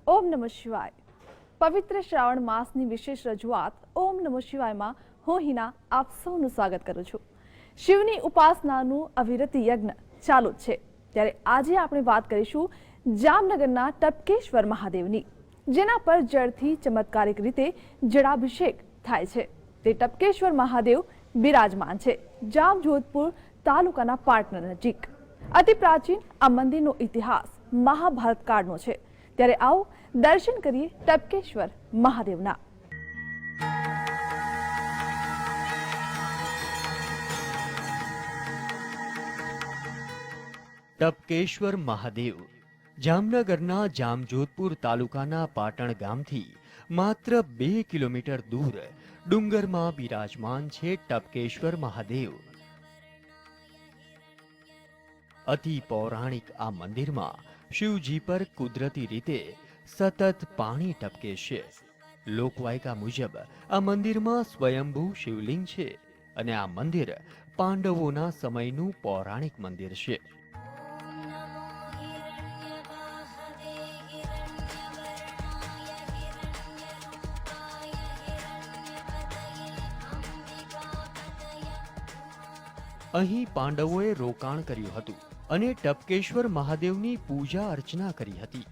ઓમ નમઃ શિવાય। પવિત્ર શ્રાવણ માસની વિશેષ રજૂઆત ઓમ નમઃ શિવાયમાં હું હિના આપ સૌનું સ્વાગત કરું છું। શિવની ઉપાસનાનું અવિરત યજ્ઞ ચાલુ જ છે, ત્યારે આજે આપણે વાત કરીશું જામનગરના ટપકેશ્વર મહાદેવની, જેના પર જળથી ચમત્કારિક રીતે જળાભિષેક થાય છે। તે ટપકેશ્વર મહાદેવ બિરાજમાન છે જામજોધપુર તાલુકાના પાટણ નજીક। અતિ પ્રાચીન આ મંદિરનો ઇતિહાસ મહાભારત કાળનો છે, ત્યારે આવો દર્શન કરીએ ટપકેશ્વર મહાદેવના। ટપકેશ્વર મહાદેવ જામનગરના જામજોધપુર તાલુકાના પાટણ ગામથી માત્ર 2 કિલોમીટર દૂર ડુંગરમાં બિરાજમાન છે ટપકેશ્વર મહાદેવ। અતિ પૌરાણિક આ મંદિરમાં શિવજી પર કુદરતી રીતે સતત પાણી ટપકે છે। લોકવાયકા મુજબ આ મંદિરમાં સ્વયંભૂ શિવલિંગ છે અને આ મંદિર પાંડવોના સમયનું પૌરાણિક મંદિર છે। અહીં પાંડવોએ રોકાણ કર્યું હતું અને ટપકેશ્વર મહાદેવની પૂજા અર્ચના કરી હતી।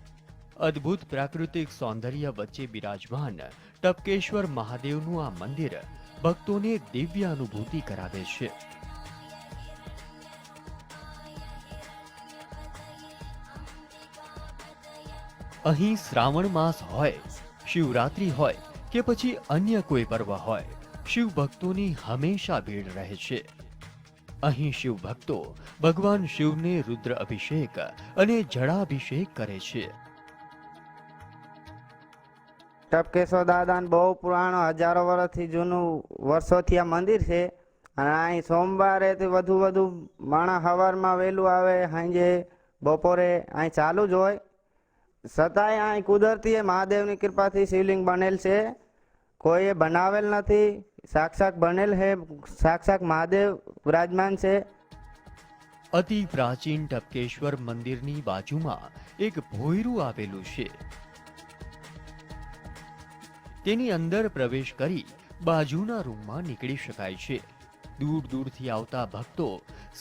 અદ્ભુત પ્રાકૃતિક સૌંદર્ય વચ્ચે બિરાજમાન ટપકેશ્વર મહાદેવનું આ મંદિર ભક્તોને દિવ્ય અનુભૂતિ કરાવે છે। અહીં શ્રાવણ માસ હોય, શિવરાત્રી હોય કે પછી અન્ય કોઈ પર્વ હોય, શિવ ભક્તોની હંમેશા ભીડ રહે છે। અહીં શિવ ભક્તો ભગવાન શિવને રુદ્ર અભિષેક અને જળાભિષેક કરે છે। ટપકેશ્વર દાદાનું બહુ પુરાણો હજારો વર્ષથી જૂનું વર્ષોથી આ મંદિર છે અને અહીં સોમવારે વધુ માણસ સવારમાં વહેલું આવે, સાંજે બપોરે અહીં ચાલુ જ હોય। છતાંય અહીં કુદરતી મહાદેવની કૃપાથી શિવલિંગ બનેલ છે, કોઈએ બનાવેલ નથી, સાક્ષાત બનેલ છે, સાક્ષાત મહાદેવ વિરાજમાન છે। અતિ પ્રાચીન ટપકેશ્વર મંદિરની બાજુમાં એક ભોયરું આવેલું છે। તેની અંદર પ્રવેશ કરી બાજુના રૂમમાં નીકળી શકાય છે। દૂર દૂરથી આવતા ભક્તો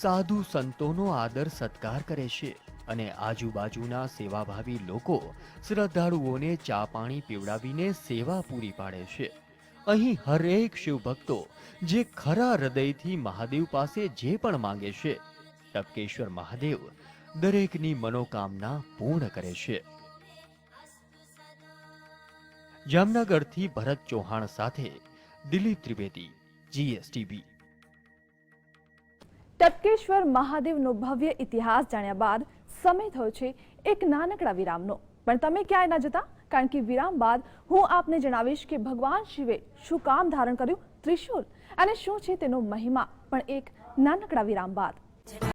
સાધુ સંતોનો આદર સત્કાર કરે છે અને આજુબાજુના સેવાભાવી લોકો શ્રદ્ધાળુઓને ચા પાણી પીવડાવીને સેવા પૂરી પાડે છે। અહીં હરેક શિવ ભક્તો જે ખરા હૃદયથી મહાદેવ પાસે જે પણ માંગે છે, ટપકેશ્વર મહાદેવ દરેકની મનોકામના પૂર્ણ કરે છે। જામનગરથી ભરત ચૌહાણ સાથે દિલીપ ત્રિવેદી, GSTV। ટપકેશ્વર મહાદેવનો ભવ્ય ઇતિહાસ જાણ્યા બાદ સમય થયો છે એક નાનકડા વિરામનો, પણ તમે ક્યાંય ન જતા, કારણ કે વિરામ બાદ હું આપને જણાવીશ કે ભગવાન શિવે શું કામ ધારણ કર્યું ત્રિશૂલ અને શું છે તેનો મહિમા, પણ એક નાનકડા વિરામ બાદ।